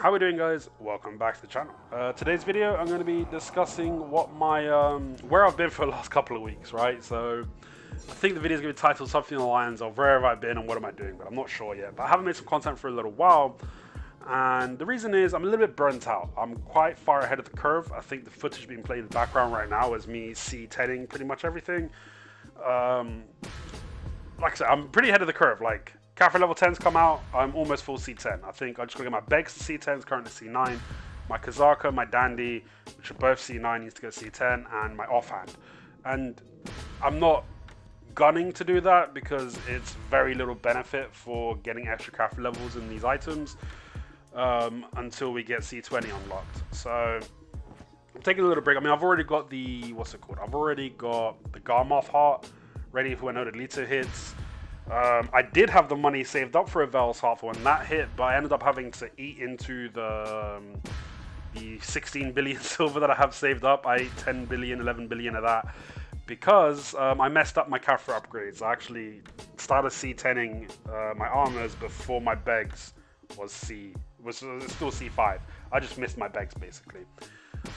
How we doing, guys? Welcome back to the channel. Today's video I'm going to be discussing what my where I've been for the last couple of weeks, right? So I think the video is going to be titled something along the lines of where have I been and what am I doing, but I'm not sure yet. But I haven't made some content for a little while, and the reason is I'm a little bit burnt out. I'm quite far ahead of the curve. I think the footage being played in the background right now is me C10ing pretty much everything. Like I said, I'm pretty ahead of the curve. Like, Cafe level 10's come out, I'm almost full C10. I think I'm just going to get my Begs to C10s, currently C9. My Kazaka, my Dandy, which are both C9, needs to go C10, and my Offhand. And I'm not gunning to do that because it's very little benefit for getting extra Cafe levels in these items until we get C20 unlocked. So I'm taking a little break. I mean, I've already got the, what's it called? I've already got the Garmoth heart ready for when Odalita hits. I did have the money saved up for a Vel's heart for when that hit, but I ended up having to eat into the 16 billion silver that I have saved up. I ate 10 billion, 11 billion of that because I messed up my Kafra upgrades. I actually started C10ing my armors before my Begs was still C5. I just missed my Begs basically.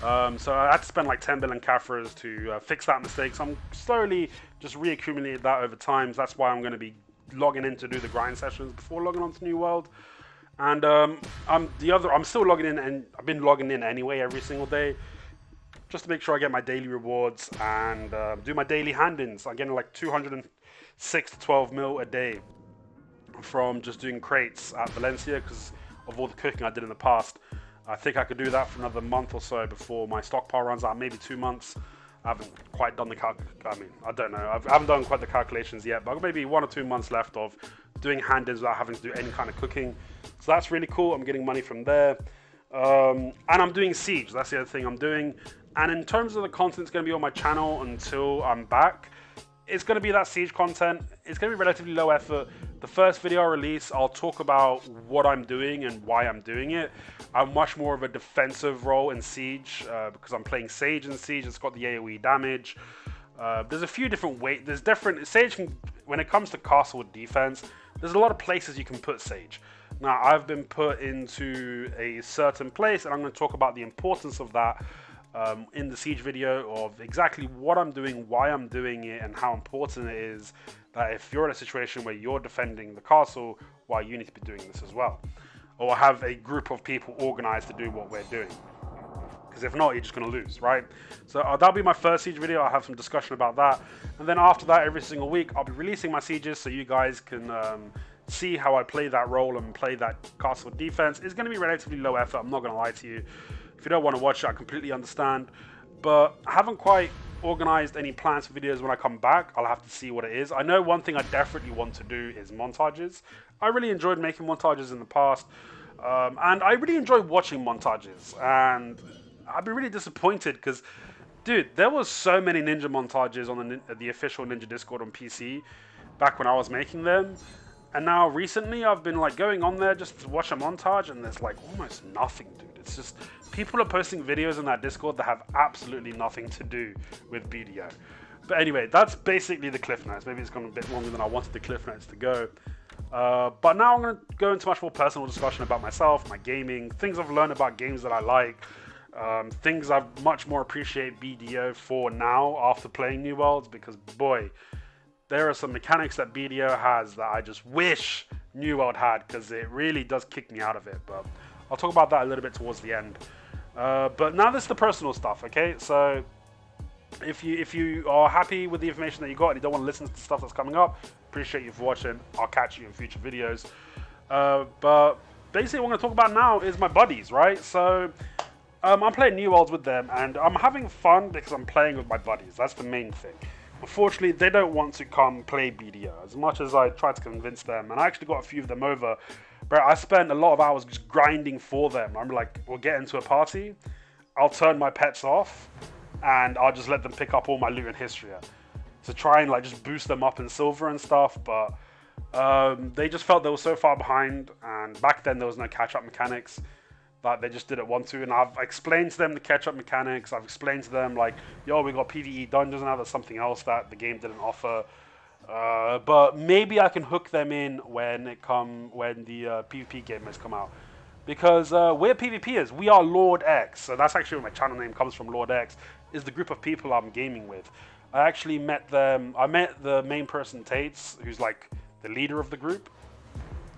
So I had to spend like 10 billion Kafras to fix that mistake. So I'm slowly just reaccumulated that over time. So that's why I'm going to be logging in to do the grind sessions before logging on to New World. And I'm still logging in, and I've been logging in anyway every single day, just to make sure I get my daily rewards and do my daily hand-ins. I'm getting like 206 to 12 mil a day from just doing crates at Valencia because of all the cooking I did in the past. I think I could do that for another month or so before my stockpile runs out, maybe 2 months. I haven't quite done the I don't know. I haven't done quite the calculations yet, but maybe 1 or 2 months left of doing hand-ins without having to do any kind of cooking. So that's really cool. I'm getting money from there. And I'm doing Siege. That's the other thing I'm doing. And in terms of the content that's going to be on my channel until I'm back, it's going to be that Siege content. It's going to be relatively low effort. The first video I release, I'll talk about what I'm doing and why I'm doing it. I'm much more of a defensive role in Siege because I'm playing Sage in Siege. It's got the AoE damage. There's a few different ways. There's different Sage when it comes to castle defense. There's a lot of places you can put Sage. Now I've been put into a certain place, and I'm going to talk about the importance of that in the Siege video of exactly what I'm doing, why I'm doing it, and how important it is that if you're in a situation where you're defending the castle, why you need to be doing this as well. Or have a group of people organized to do what we're doing. Because if not, you're just going to lose, right? So that'll be my first Siege video. I'll have some discussion about that. And then after that, every single week, I'll be releasing my Sieges so you guys can see how I play that role and play that castle defense. It's going to be relatively low effort, I'm not going to lie to you. If you don't want to watch it, I completely understand. But I haven't quite organized any plans for videos when I come back. I'll have to see what it is. I know one thing I definitely want to do is montages. I really enjoyed making montages in the past. And I really enjoy watching montages. And I'd be really disappointed because, dude, there was so many ninja montages on the official Ninja Discord on PC back when I was making them. And now recently I've been like going on there just to watch a montage, and there's like almost nothing, dude. It's just people are posting videos in that Discord that have absolutely nothing to do with BDO. But anyway, that's basically the cliff notes. Maybe it's gone a bit longer than I wanted the cliff notes to go. But now I'm going to go into much more personal discussion about myself, my gaming, things I've learned about games that I like, things I much more appreciate BDO for now after playing New Worlds, because boy, there are some mechanics that BDO has that I just wish New World had, because it really does kick me out of it. But I'll talk about that a little bit towards the end. But now this is the personal stuff, okay? So if you are happy with the information that you got and you don't want to listen to the stuff that's coming up, appreciate you for watching. I'll catch you in future videos. But basically what I'm going to talk about now is my buddies, right? So I'm playing New Worlds with them, and I'm having fun because I'm playing with my buddies. That's the main thing. Unfortunately, they don't want to come play BDO as much as I try to convince them. And I actually got a few of them over, but I spent a lot of hours just grinding for them. I'm like, we'll get into a party, I'll turn my pets off, and I'll just let them pick up all my loot and history to try and like just boost them up in silver and stuff. But they just felt they were so far behind, and back then there was no catch-up mechanics. That they just didn't want to, and I've explained to them the catch-up mechanics. I've explained to them like, yo, we got PvE dungeons now. That's something else that the game didn't offer. But maybe I can hook them in when the PvP game has come out. because we're PvPers. We are Lord X. So that's actually where my channel name comes from. Lord X is the group of people I'm gaming with. I actually met them. I met the main person, Tates, who's like the leader of the group.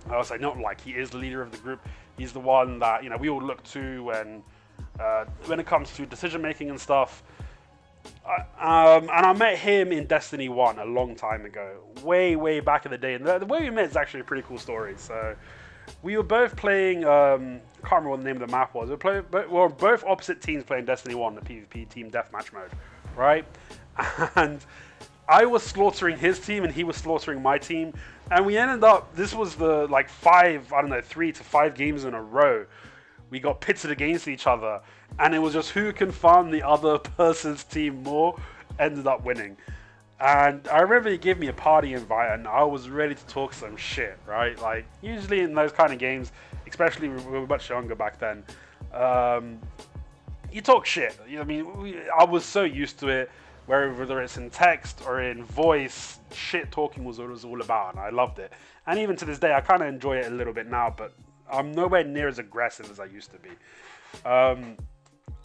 I was like, not like he is the leader of the group. He's the one that, you know, we all look to when it comes to decision making and stuff. And I met him in Destiny 1 a long time ago, way back in the day. And the way we met is actually a pretty cool story. So we were both playing, can't remember what the name of the map was. We were both opposite teams playing Destiny 1, the PvP team deathmatch mode, right? And I was slaughtering his team and he was slaughtering my team. And we ended up, this was the like 3 to 5 games in a row. We got pitted against each other. And it was just who can farm the other person's team more ended up winning. And I remember he gave me a party invite and I was ready to talk some shit, right? Like, usually in those kind of games, especially we were much younger back then, you talk shit. You know what I mean? I was so used to it, whether it's in text or in voice, shit talking was what it was all about, and I loved it. And even to this day, I kind of enjoy it a little bit now, but I'm nowhere near as aggressive as I used to be.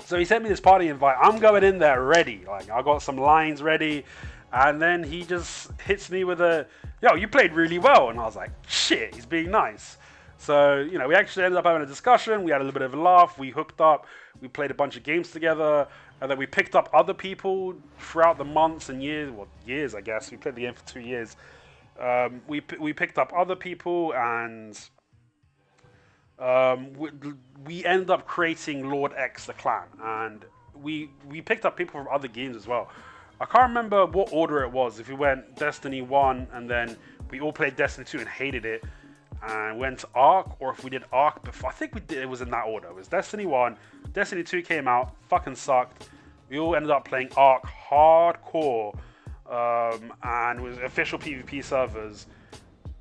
So he sent me this party invite. I'm going in there ready. Like, I got some lines ready. And then he just hits me with a, yo, you played really well. And I was like, shit, he's being nice. So, you know, we actually ended up having a discussion. We had a little bit of a laugh. We hooked up. We played a bunch of games together. And then we picked up other people throughout the months and years. Well, years, I guess. We played the game for 2 years. We picked up other people and we ended up creating Lord X, the clan. And we picked up people from other games as well. I can't remember what order it was. If we went Destiny 1 and then we all played Destiny 2 and hated it and went to Ark, or if we did Ark before. I think we did. It was in that order. It was Destiny 1, Destiny 2 came out, fucking sucked. We all ended up playing Ark hardcore, and it was official PvP servers.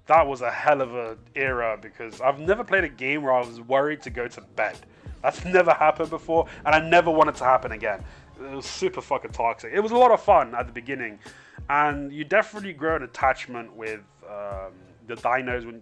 That was a hell of a era because I've never played a game where I was worried to go to bed. That's never happened before, and I never want it to happen again. It was super fucking toxic. It was a lot of fun at the beginning, and you definitely grow an attachment with the dinos. When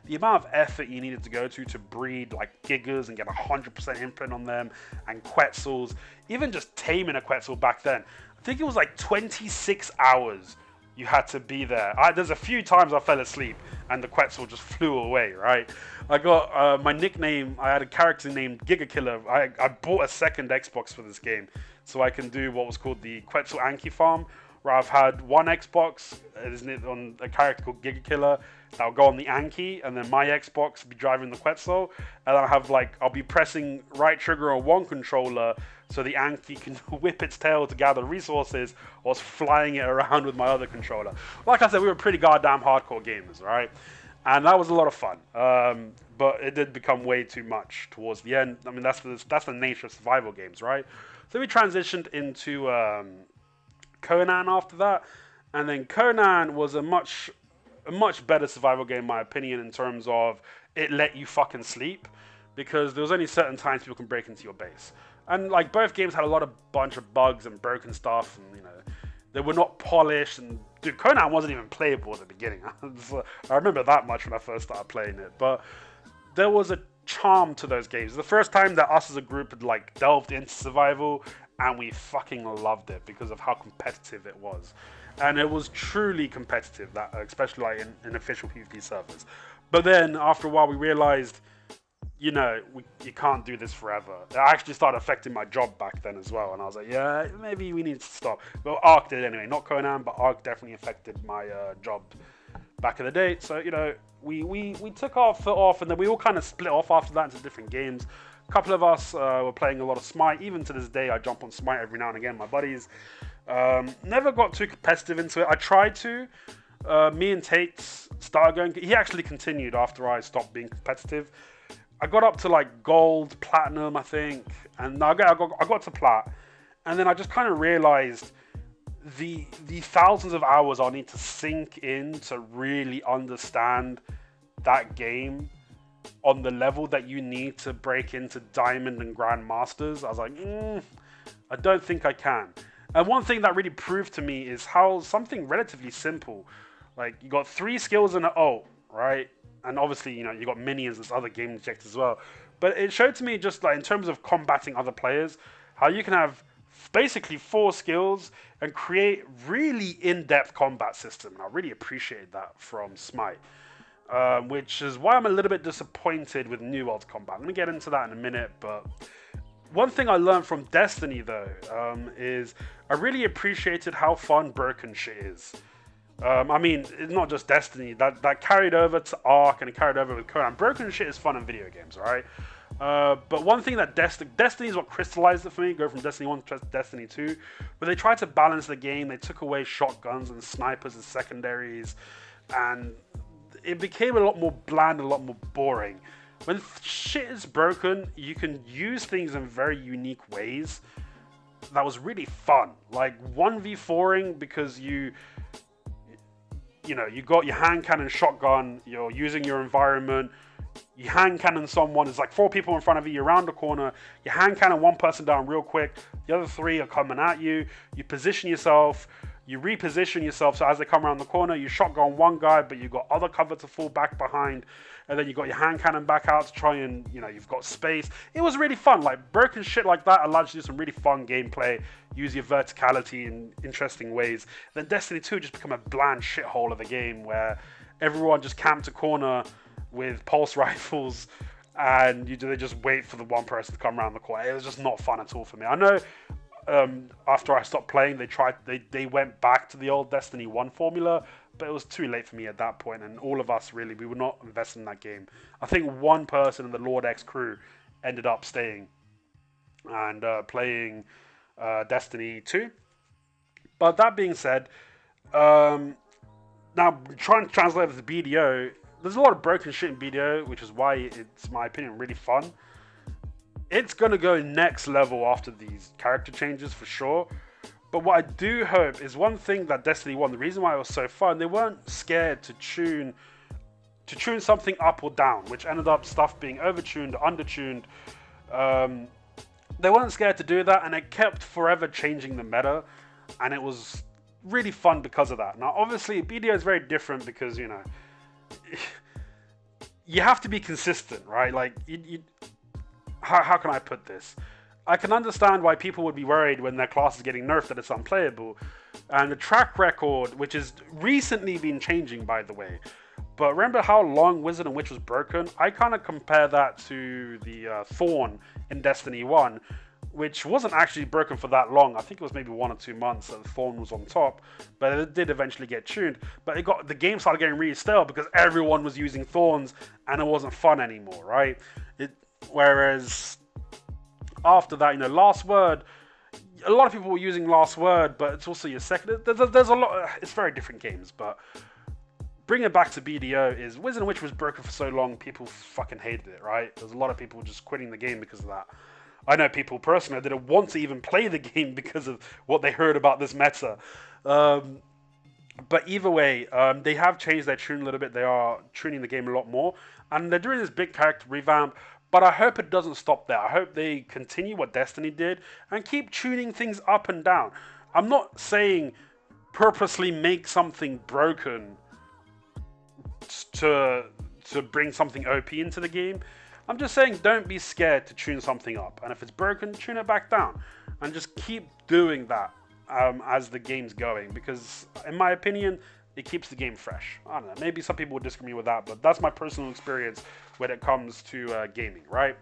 the amount of effort you needed to go to breed like gigas and get 100% imprint on them, and quetzals. Even just taming a quetzal back then, I think it was like 26 hours you had to be there. There's a few times I fell asleep and the quetzal just flew away, right? I got my nickname, I had a character named Giga Killer. I bought a second Xbox for this game so I can do what was called the Quetzal Anki farm, where I've had one Xbox on a character called Giga Killer that'll go on the Anki, and then my Xbox will be driving the Quetzal, and then I'll be pressing right trigger on one controller so the Anki can whip its tail to gather resources, whilst flying it around with my other controller. Like I said, we were pretty goddamn hardcore gamers, right? And that was a lot of fun, but it did become way too much towards the end. I mean, that's the nature of survival games, right? So we transitioned into Conan after that, and then Conan was a much better survival game, in my opinion, in terms of it let you fucking sleep, because there was only certain times people can break into your base. And like both games had a bunch of bugs and broken stuff, and you know, they were not polished. And dude, Conan wasn't even playable at the beginning. I remember that much when I first started playing it. But there was a charm to those games. The first time that us as a group had like delved into survival, and we fucking loved it because of how competitive it was. And it was truly competitive, that especially like in official PvP servers. But then after a while we realized, you know, you can't do this forever. It actually started affecting my job back then as well. And I was like, yeah, maybe we need to stop. Well, Ark did anyway. Not Conan, but Ark definitely affected my job back in the day. So, you know, we took our foot off, and then we all kind of split off after that into different games. A couple of us were playing a lot of Smite. Even to this day, I jump on Smite every now and again, my buddies. Never got too competitive into it. I tried to. Me and Tate started going. He actually continued after I stopped being competitive. I got up to like gold, platinum, I think, and I got to plat, and then I just kind of realized the thousands of hours I'll need to sink in to really understand that game on the level that you need to break into Diamond and Grand Masters. I was like, I don't think I can. And one thing that really proved to me is how something relatively simple, like you got 3 skills and an ult, right? and obviously, you got minions and other game objectives as well. But it showed to me just like in terms of combating other players, how you can have basically 4 skills and create really in-depth combat system. And I really appreciated that from Smite. Which is why I'm a little bit disappointed with New World's combat. I'm going to get into that in a minute, but one thing I learned from Destiny, though, is I really appreciated how fun broken shit is. I mean, it's not just Destiny. That carried over to Ark and it carried over with Conan. Broken shit is fun in video games, alright? But one thing that Destiny is what crystallized it for me, go from Destiny 1 to Destiny 2, where they tried to balance the game. They took away shotguns and snipers and secondaries, and it became a lot more bland, a lot more boring. When shit is broken, you can use things in very unique ways. That was really fun. Like 1v4ing because you got your hand cannon shotgun, you're using your environment, you hand cannon someone, there's like 4 people in front of you, you're around the corner, you hand cannon one person down real quick, the other 3 are coming at you, you position yourself, you reposition yourself, so as they come around the corner, you shotgun one guy, but you've got other cover to fall back behind, and then you got your hand cannon back out to try and, you've got space. It was really fun. Like, broken shit like that allows you to do some really fun gameplay, use your verticality in interesting ways. Then Destiny 2 just become a bland shithole of a game where everyone just camped a corner with pulse rifles, and they just wait for the one person to come around the corner. It was just not fun at all for me. I know after I stopped playing, they went back to the old Destiny 1 formula, but it was too late for me at that point, and all of us really, we were not invested in that game. I think one person in the Lord X crew ended up staying and playing Destiny 2. But that being said, now trying to translate it to BDO, there's a lot of broken shit in BDO, which is why it's, my opinion, really fun. It's going to go next level after these character changes for sure. But what I do hope is one thing that Destiny 1, the reason why it was so fun, they weren't scared to tune something up or down, which ended up stuff being overtuned or undertuned. They weren't scared to do that, and it kept forever changing the meta, and it was really fun because of that. Now, obviously, BDO is very different because, you have to be consistent, right? Like, how can I put this? I can understand why people would be worried when their class is getting nerfed that it's unplayable. And the track record, which has recently been changing, by the way. But remember how long Wizard and Witch was broken? I kind of compare that to the Thorn in Destiny 1, which wasn't actually broken for that long. I think it was maybe 1 or 2 months that the Thorn was on top. But it did eventually get tuned. But the game started getting really stale because everyone was using Thorns and it wasn't fun anymore, right? Whereas after that, Last Word, a lot of people were using Last Word, but it's also your second. There's a lot. It's very different games, but bringing it back to BDO is Wizard and Witch was broken for so long, people fucking hated it, right? There's a lot of people just quitting the game because of that. I know people personally that didn't want to even play the game because of what they heard about this meta. But either way, they have changed their tune a little bit. They are tuning the game a lot more, and they're doing this big character revamp. But I hope it doesn't stop there. I hope they continue what Destiny did and keep tuning things up and down. I'm not saying purposely make something broken to bring something OP into the game. I'm just saying don't be scared to tune something up. And if it's broken, tune it back down. And just keep doing that as the game's going. Because in my opinion, it keeps the game fresh. I don't know, maybe some people would disagree with that, but that's my personal experience when it comes to gaming, right?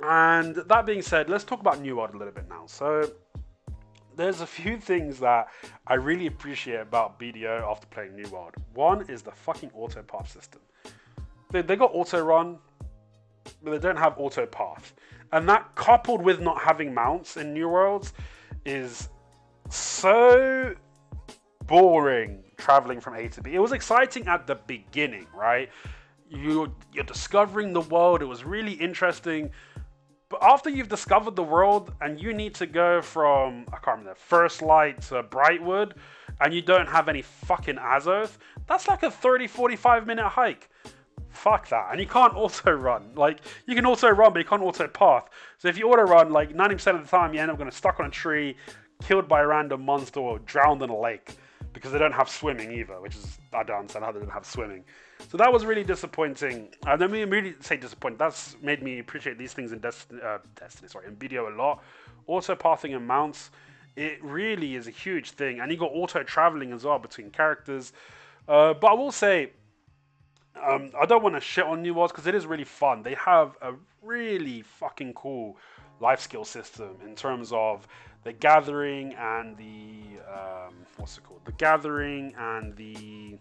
And that being said, let's talk about New World a little bit now. So there's a few things that I really appreciate about BDO after playing New World. One is the fucking auto path system. They got auto run, but they don't have auto path. And that, coupled with not having mounts in New Worlds, is so boring traveling from A to B. It was exciting at the beginning, right? You're discovering the world. It was really interesting. But after you've discovered the world and you need to go from, I can't remember, First Light to Brightwood, and you don't have any fucking Azoth, that's like a 30-45 minute hike. Fuck that. And you can't auto run. Like, you can auto run, but you can't auto path. So if you auto run, like 90% of the time you end up getting stuck on a tree, killed by a random monster, or drowned in a lake. because they don't have swimming either, which is, I don't understand how they don't have swimming. So that was really disappointing. And then we immediately say disappointed. That's made me appreciate these things in in BDO a lot. Auto pathing and mounts, it really is a huge thing. And you got auto traveling as well between characters. But I will say, I don't want to shit on New Worlds because it is really fun. They have a really fucking cool life skill system in terms of the gathering and the the gathering and the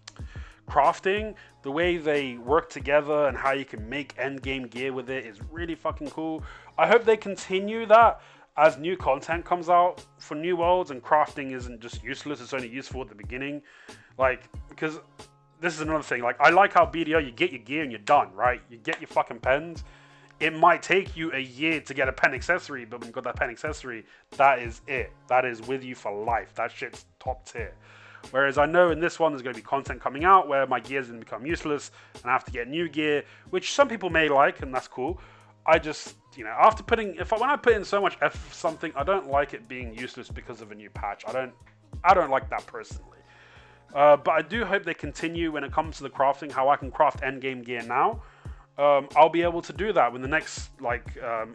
crafting. The way they work together and how you can make end game gear with it is really fucking cool. I hope they continue that as new content comes out for New Worlds, and crafting isn't just useless, it's only useful at the beginning. Like, because this is another thing, like, I like how BDO, you get your gear and you're done, right? You get your fucking pens. It might take you a year to get a pen accessory, but when you got that pen accessory, that is it. That is with you for life. That shit's top tier. Whereas I know in this one, there's going to be content coming out where my gear is going to become useless and I have to get new gear, which some people may like, and that's cool. I just, you know, after putting, when I put in so much effort for something, I don't like it being useless because of a new patch. I don't like that personally. But I do hope they continue when it comes to the crafting, how I can craft endgame gear now. I'll be able to do that when the next,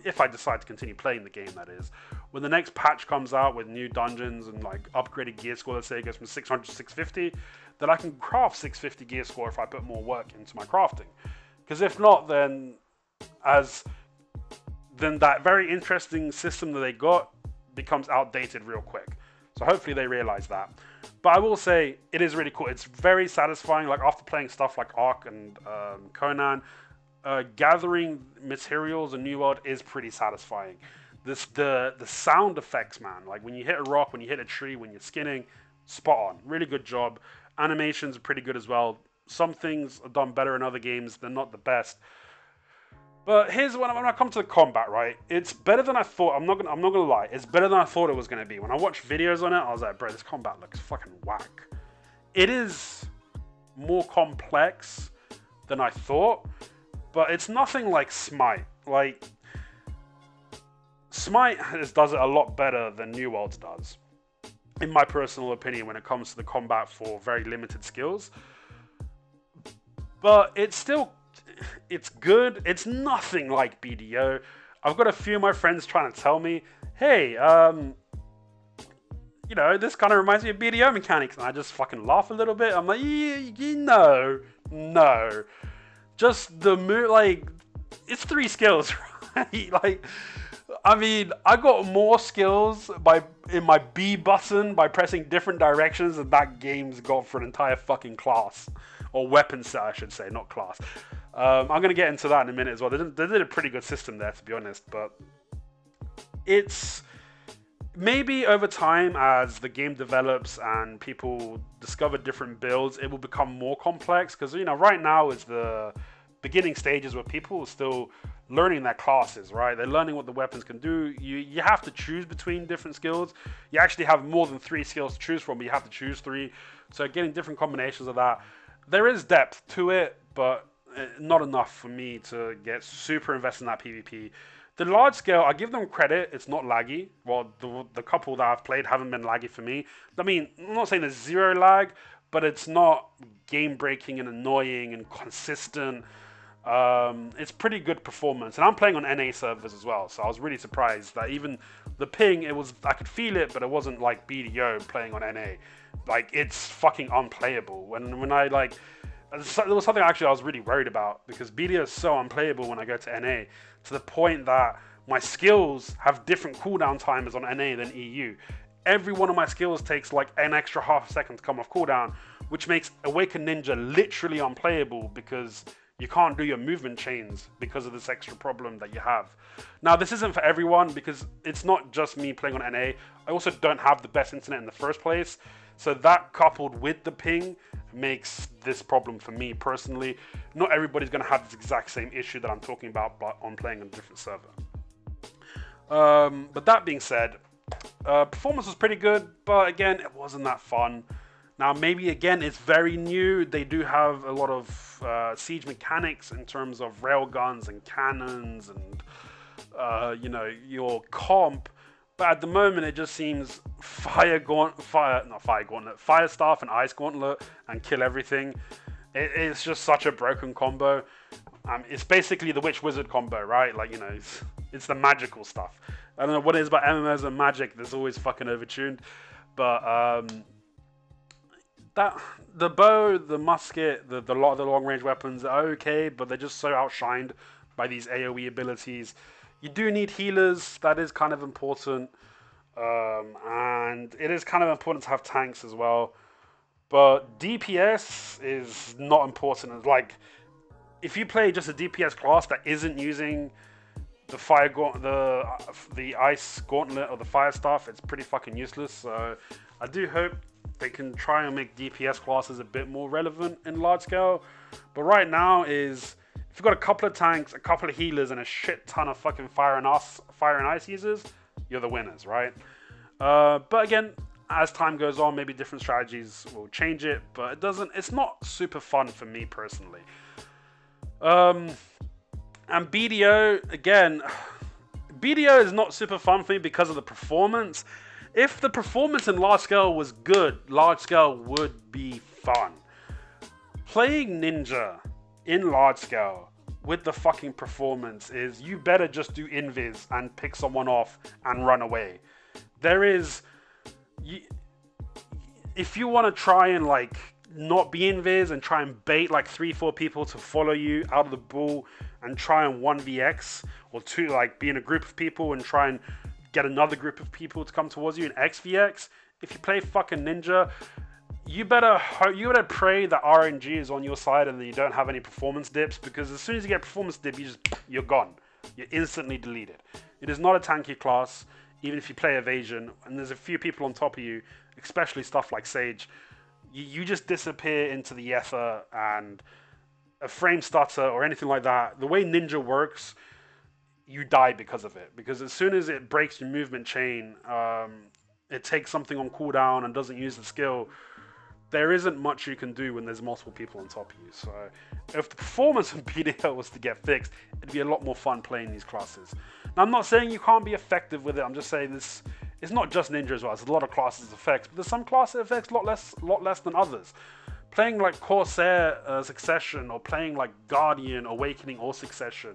if I decide to continue playing the game, that is. When the next patch comes out with new dungeons and like upgraded gear score, let's say it goes from 600 to 650, then I can craft 650 gear score if I put more work into my crafting. Because if not, then that very interesting system that they got becomes outdated real quick. So hopefully they realize that. But I will say, it is really cool. It's very satisfying. Like, after playing stuff like Ark and Conan, gathering materials in New World is pretty satisfying. The sound effects, man. Like, when you hit a rock, when you hit a tree, when you're skinning, spot on. Really good job. Animations are pretty good as well. Some things are done better in other games. They're not the best. But here's when I come to the combat, right? It's better than I thought. I'm not gonna lie. It's better than I thought it was gonna be. When I watched videos on it, I was like, bro, this combat looks fucking whack. It is more complex than I thought, but it's nothing like Smite. Like, Smite does it a lot better than New Worlds does, in my personal opinion, when it comes to the combat for very limited skills. But it's good. It's nothing like BDO. I've got a few of my friends trying to tell me, hey, you know, this kind of reminds me of BDO mechanics. And I just fucking laugh a little bit. I'm like, no. Just the move, like, it's 3 skills, right? Like, I mean, I got more skills in my B button by pressing different directions than that game's got for an entire fucking class. Or weapon set, I should say, not class. I'm going to get into that in a minute as well. They did a pretty good system there, to be honest. But it's maybe over time, as the game develops and people discover different builds, it will become more complex. Because, you know, right now is the beginning stages where people are still learning their classes, right? They're learning what the weapons can do. You have to choose between different skills. You actually have more than 3 skills to choose from, but you have to choose 3. So getting different combinations of that. There is depth to it, but not enough for me to get super invested in that PvP. The large scale, I give them credit, it's not laggy. Well, the couple that I've played haven't been laggy for me. I mean, I'm not saying there's 0 lag, but it's not game-breaking and annoying and consistent. It's pretty good performance. And I'm playing on NA servers as well, so I was really surprised that even the ping, I could feel it, but it wasn't like BDO playing on NA. Like, it's fucking unplayable. When I, like, there was something actually I was really worried about, because BDO is so unplayable when I go to NA, to the point that my skills have different cooldown timers on NA than EU. Every one of my skills takes like an extra half second to come off cooldown, which makes Awaken Ninja literally unplayable, because you can't do your movement chains because of this extra problem that you have. Now, this isn't for everyone, because it's not just me playing on NA. I also don't have the best internet in the first place. So that, coupled with the ping, makes this problem for me personally. Not everybody's going to have this exact same issue that I'm talking about, but on playing on a different server. But that being said, performance was pretty good, but again, it wasn't that fun. Now, maybe again, it's very new. They do have a lot of siege mechanics in terms of railguns and cannons and, you know, your comp. But at the moment, it just seems fire staff and ice gauntlet and kill everything. It's just such a broken combo. It's basically the witch wizard combo, right? Like, you know, it's the magical stuff. I don't know what it is about MMOs and magic that's always fucking overtuned, but that the bow, the musket, the lot of the long range weapons are okay, but they're just so outshined by these AOE abilities. You do need healers. That is kind of important, and it is kind of important to have tanks as well. But DPS is not important. It's like if you play just a DPS class that isn't using the the ice gauntlet or the fire staff, it's pretty fucking useless. So I do hope they can try and make DPS classes a bit more relevant in large scale. But right now is if you've got a couple of tanks, a couple of healers, and a shit ton of fucking fire and ice users, you're the winners, right? But again, as time goes on, maybe different strategies will change it, but it doesn't. It's not super fun for me personally. And BDO, again, BDO is not super fun for me because of the performance. If the performance in large scale was good, large scale would be fun. Playing Ninja in large scale with the fucking performance is you better just do invis and pick someone off and run away. There is... If you want to try and like not be invis and try and bait like 3-4 people to follow you out of the ball and try and 1vx or two, like be in a group of people and try and get another group of people to come towards you in XVX, if you play fucking Ninja, you better pray that RNG is on your side and that you don't have any performance dips, because as soon as you get performance dip, you're gone. You're instantly deleted. It is not a tanky class, even if you play evasion, and there's a few people on top of you, especially stuff like Sage. You just disappear into the ether, and a frame stutter or anything like that, the way Ninja works, you die because of it. Because as soon as it breaks your movement chain, it takes something on cooldown and doesn't use the skill, there isn't much you can do when there's multiple people on top of you. So if the performance of BDO was to get fixed, it'd be a lot more fun playing these classes. Now, I'm not saying you can't be effective with it. I'm just saying this. It's not just Ninja as well. There's a lot of classes effects, but there's some classes effects a lot less than others. Playing like Corsair Succession, or playing like Guardian Awakening or Succession,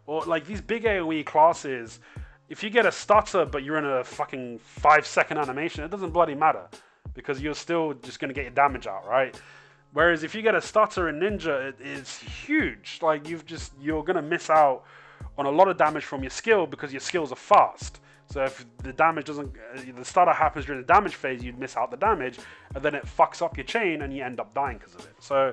or like these big AoE classes, if you get a stutter but you're in a fucking 5-second animation, it doesn't bloody matter, because you're still just going to get your damage out, right? Whereas if you get a stutter in Ninja, it is huge. Like you're going to miss out on a lot of damage from your skill because your skills are fast. So if the damage doesn't, the stutter happens during the damage phase, you'd miss out the damage, and then it fucks up your chain and you end up dying because of it. So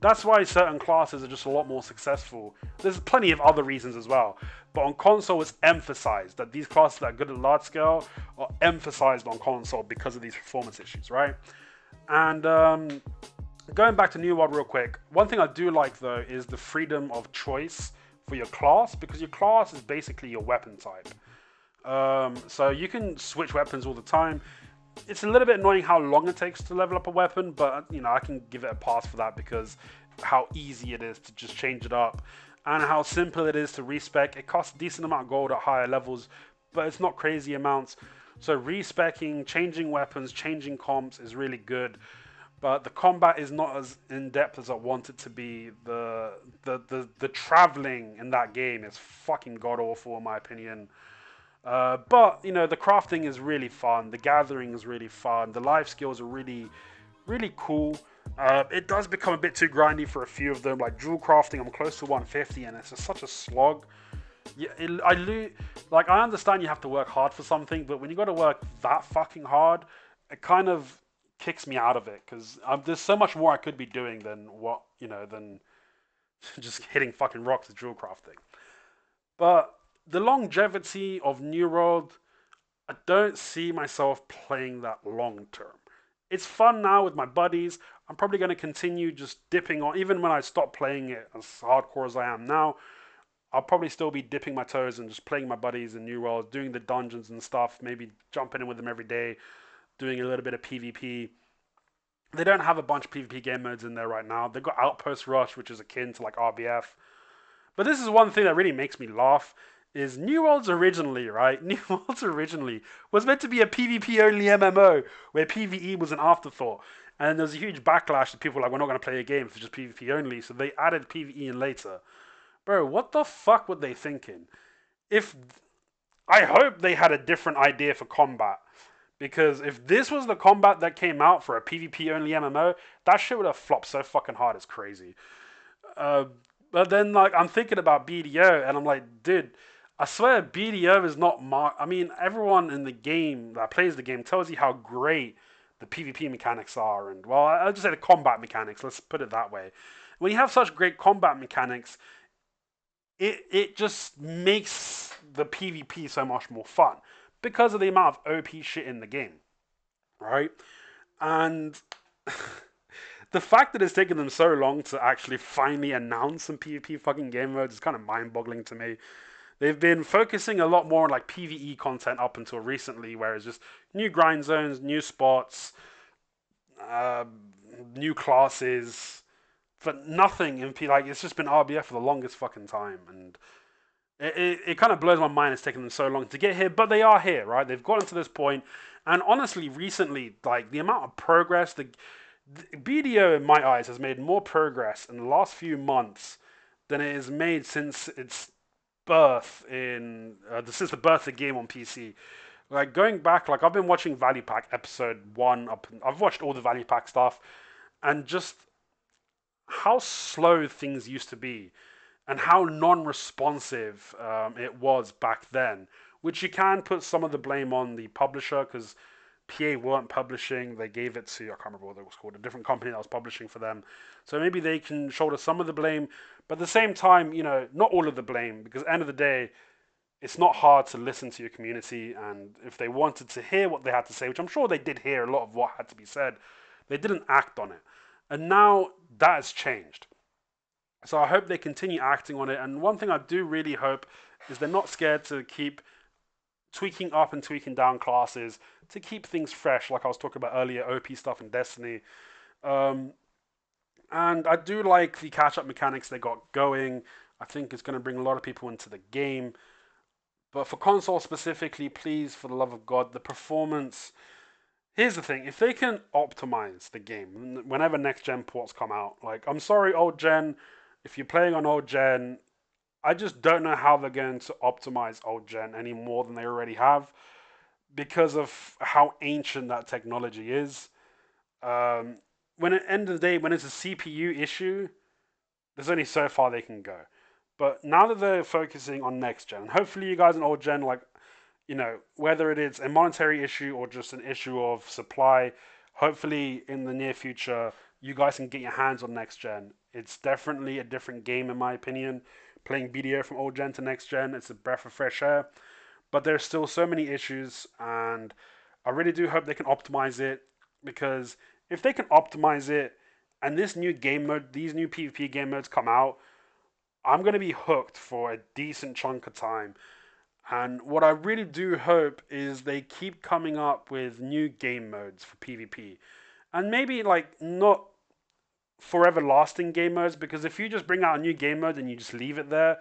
that's why certain classes are just a lot more successful. There's plenty of other reasons as well. But on console, it's emphasized that these classes that are good at large scale are emphasized on console because of these performance issues, right? And going back to New World real quick, one thing I do like though is the freedom of choice for your class, because your class is basically your weapon type. So you can switch weapons all the time. It's a little bit annoying how long it takes to level up a weapon, but you know, I can give it a pass for that because how easy it is to just change it up and how simple it is to respec. It costs a decent amount of gold at higher levels, but it's not crazy amounts. So respecking, changing weapons, changing comps is really good, but the combat is not as in-depth as I want it to be. The traveling in that game is fucking god-awful in my opinion. But you know, the crafting is really fun, the gathering is really fun, the life skills are really cool. It does become a bit too grindy for a few of them, like jewel crafting. I'm close to 150 and it's just such a slog. Yeah, I understand you have to work hard for something, but when you got to work that fucking hard, it kind of kicks me out of it, because there's so much more I could be doing than than just hitting fucking rocks with jewel crafting. But the longevity of New World, I don't see myself playing that long term. It's fun now with my buddies. I'm probably going to continue just dipping on, even when I stop playing it as hardcore as I am now. I'll probably still be dipping my toes and just playing my buddies in New World, doing the dungeons and stuff, maybe jumping in with them every day, doing a little bit of PvP. They don't have a bunch of PvP game modes in there right now. They've got Outpost Rush, which is akin to like RBF. But this is one thing that really makes me laugh, is New Worlds originally, right? New Worlds originally was meant to be a PvP only MMO where PvE was an afterthought. And there was a huge backlash that people were like, we're not going to play a game if it's just PvP only. So they added PvE in later. Bro, what the fuck were they thinking? If I hope they had a different idea for combat. Because if this was the combat that came out for a PvP only MMO, that shit would have flopped so fucking hard, it's crazy. Uh, but then, like, I'm thinking about BDO, and I'm like, dude, I swear BDO is not I mean, everyone in the game that plays the game tells you how great the PvP mechanics are, and well, I'll just say the combat mechanics. Let's put it that way. When you have such great combat mechanics, it just makes the PvP so much more fun because of the amount of OP shit in the game, right? And the fact that it's taken them so long to actually finally announce some PvP fucking game modes is kind of mind-boggling to me. They've been focusing a lot more on like PvE content up until recently, where it's just new grind zones, new spots, uh, new classes, but nothing in like it's just been RBF for the longest fucking time, and it kind of blows my mind it's taken them so long to get here, but they are here, right? They've gotten to this point, and honestly, recently, like the amount of progress, the BDO in my eyes has made more progress in the last few months than it has made since its birth in since the birth of the game on PC. Like going back, like I've been watching Value Pack episode 1 up. I've watched all the Value Pack stuff, and just how slow things used to be and how non-responsive it was back then, which you can put some of the blame on the publisher because PA weren't publishing. They gave it to, I can't remember what it was called, a different company that was publishing for them. So maybe they can shoulder some of the blame, but at the same time, you know, not all of the blame, because at the end of the day, it's not hard to listen to your community, and if they wanted to hear what they had to say, which I'm sure they did hear a lot of what had to be said, they didn't act on it. And now that has changed. So I hope they continue acting on it. And one thing I do really hope is they're not scared to keep tweaking up and tweaking down classes to keep things fresh, like I was talking about earlier, OP stuff in Destiny. Um, and I do like the catch up mechanics they got going. I think it's going to bring a lot of people into the game. But for console specifically, please, for the love of God, the performance. Here's the thing: if they can optimize the game whenever next gen ports come out, like I'm sorry, old gen, if you're playing on old gen, I just don't know how they're going to optimize old gen any more than they already have because of how ancient that technology is. Um, when at the end of the day, when it's a CPU issue, there's only so far they can go. But now that they're focusing on next gen, hopefully you guys in old gen, like, you know, whether it is a monetary issue or just an issue of supply, hopefully in the near future, you guys can get your hands on next gen. It's definitely a different game, in my opinion. Playing BDO from old gen to next gen, it's a breath of fresh air. But there's still so many issues, and I really do hope they can optimize it because if they can optimize it and this new game mode, these new PvP game modes come out, I'm going to be hooked for a decent chunk of time. And what I really do hope is they keep coming up with new game modes for PvP. And maybe like not forever lasting game modes, because if you just bring out a new game mode and you just leave it there,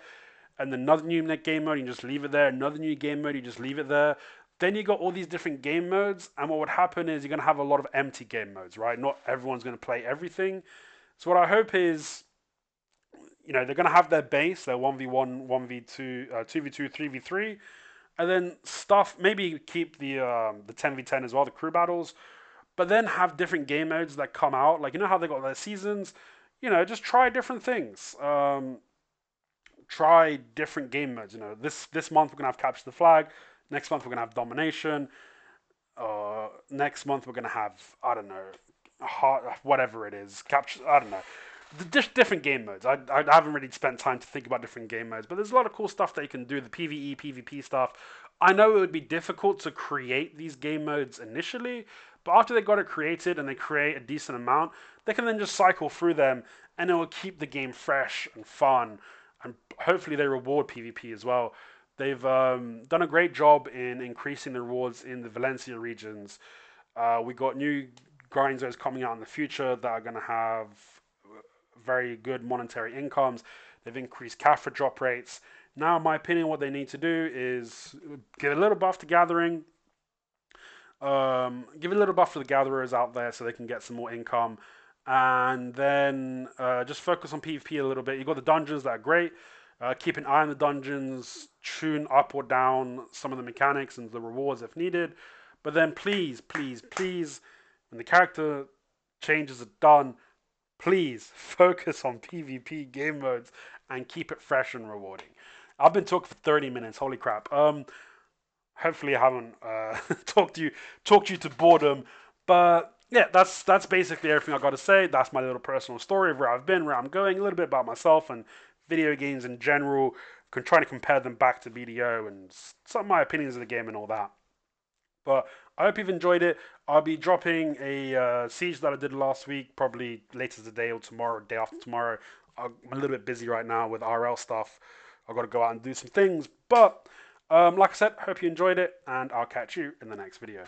and another new game mode, you just leave it there, another new game mode, you just leave it there, then you got all these different game modes, and what would happen is you're going to have a lot of empty game modes, right? Not everyone's going to play everything. So what I hope is, you know, they're going to have their base, their 1v1, 1v2, 2v2, 3v3, and then stuff, maybe keep the 10v10 as well, the crew battles, but then have different game modes that come out. Like, you know how they got their seasons? You know, just try different things. Try different game modes. You know, this month we're going to have Capture the Flag. Next month we're going to have Domination. Next month we're going to have, I don't know, whatever it is. Capture, I don't know. Just different game modes. I haven't really spent time to think about different game modes, but there's a lot of cool stuff that you can do. The PvE, PvP stuff. I know it would be difficult to create these game modes initially, but after they got it created and they create a decent amount, they can then just cycle through them and it will keep the game fresh and fun. And hopefully they reward PvP as well. They've done a great job in increasing the rewards in the Valencia regions. We got new grind zones coming out in the future that are going to have very good monetary incomes. They've increased Kafra drop rates. Now, in my opinion, what they need to do is give a little buff to Gathering, give a little buff to the gatherers out there so they can get some more income, and then just focus on PvP a little bit. You got the dungeons that are great. Keep an eye on the dungeons, tune up or down some of the mechanics and the rewards if needed. But then please, please, please, when the character changes are done, please focus on PvP game modes and keep it fresh and rewarding. I've been talking for 30 minutes. Holy crap. Hopefully I haven't talked you to boredom, but yeah, that's basically everything I got to say. That's my little personal story of where I've been, where I'm going, a little bit about myself and video games in general, trying to compare them back to BDO and some of my opinions of the game and all that. But I hope you've enjoyed it. I'll be dropping a siege that I did last week, probably later today or tomorrow, day after tomorrow. I'm a little bit busy right now with RL stuff. I've got to go out and do some things. But like I said, hope you enjoyed it, and I'll catch you in the next video.